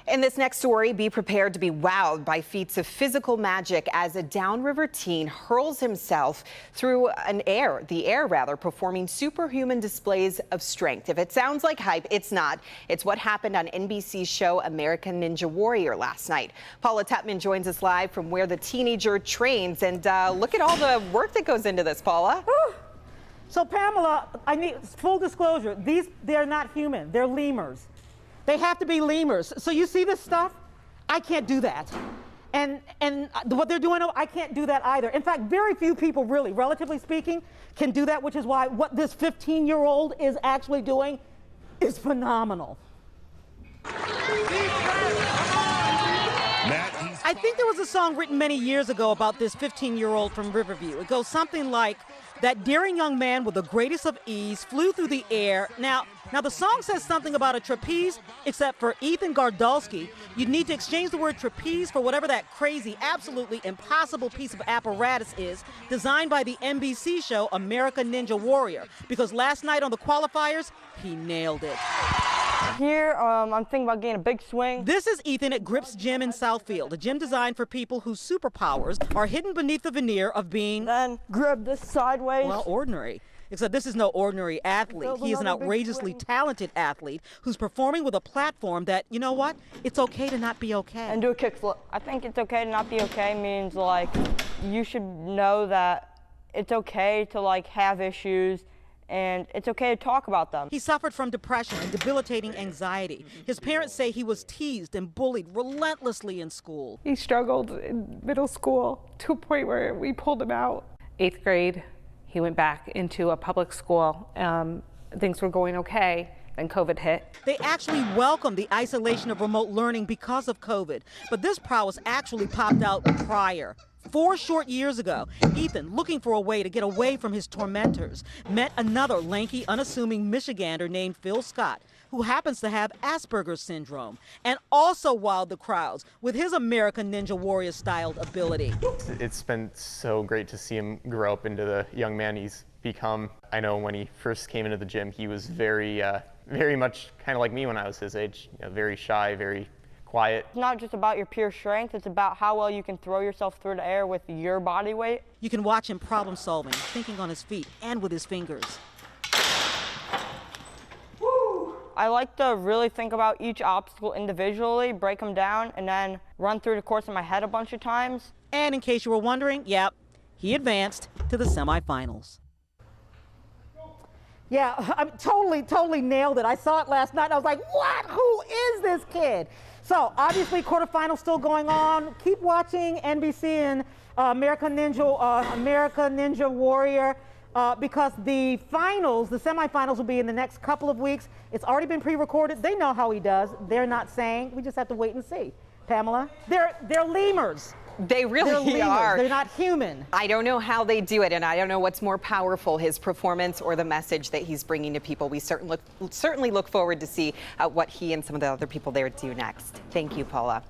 In this next story, be prepared to be wowed by feats of physical magic as a Downriver teen hurls himself through the air, performing superhuman displays of strength. If it sounds like hype, it's not. It's what happened on NBC's show American Ninja Warrior last night. Paula Tepman joins us live from where the teenager trains, and look at all the work that goes into this, Paula. So Pamela, I need full disclosure. They're not human. They're lemurs. They have to be lemurs. So you see this stuff? I can't do that. And what they're doing, I can't do that either. In fact, very few people really, relatively speaking, can do that, which is why what this 15-year-old is actually doing is phenomenal. I think there was a song written many years ago about this 15-year-old from Riverview. It goes something like, "That daring young man with the greatest of ease flew through the air." Now the song says something about a trapeze, except for Ethan Gardolski, you'd need to exchange the word trapeze for whatever that crazy, absolutely impossible piece of apparatus is designed by the NBC show American Ninja Warrior, because last night on the qualifiers, he nailed it. Here, I'm thinking about getting a big swing. This is Ethan at Grips Gym in Southfield, a gym designed for people whose superpowers are hidden beneath the veneer of being, then grab this sideways. well, ordinary. Except this is no ordinary athlete. He is an outrageously talented athlete who's performing with a platform that, you know what? It's okay to not be okay. And do a kickflip. I think it's okay to not be okay means, like, you should know that it's okay to, like, have issues, and it's okay to talk about them. He suffered from depression and debilitating anxiety. His parents say he was teased and bullied relentlessly in school. He struggled in middle school to a point where we pulled him out. 8th grade, he went back into a public school. Things were going okay, then COVID hit. They actually welcomed the isolation of remote learning because of COVID, but this prowess actually popped out prior. 4 short years ago, Ethan, looking for a way to get away from his tormentors, met another lanky, unassuming Michigander named Phil Scott, who happens to have Asperger's syndrome, and also wowed the crowds with his American Ninja Warrior-styled ability. It's been so great to see him grow up into the young man he's become. I know when he first came into the gym, he was very much kind of like me when I was his age, very shy, very quiet. It's not just about your pure strength, it's about how well you can throw yourself through the air with your body weight. You can watch him problem solving, thinking on his feet and with his fingers. I like to really think about each obstacle individually, break them down, and then run through the course in my head a bunch of times. And in case you were wondering, yep, he advanced to the semifinals. Yeah, I totally nailed it. I saw it last night and I was like, what? Who is this kid? So obviously quarterfinals still going on. Keep watching NBC and American Ninja Warrior because the finals, the semifinals will be in the next couple of weeks. It's already been pre-recorded. They know how he does. They're not saying. We just have to wait and see. Pamela, they're lemurs. They really are. They're not human. I don't know how they do it, and I don't know what's more powerful, his performance or the message that he's bringing to people. We certainly look forward to see what he and some of the other people there do next. Thank you, Paula.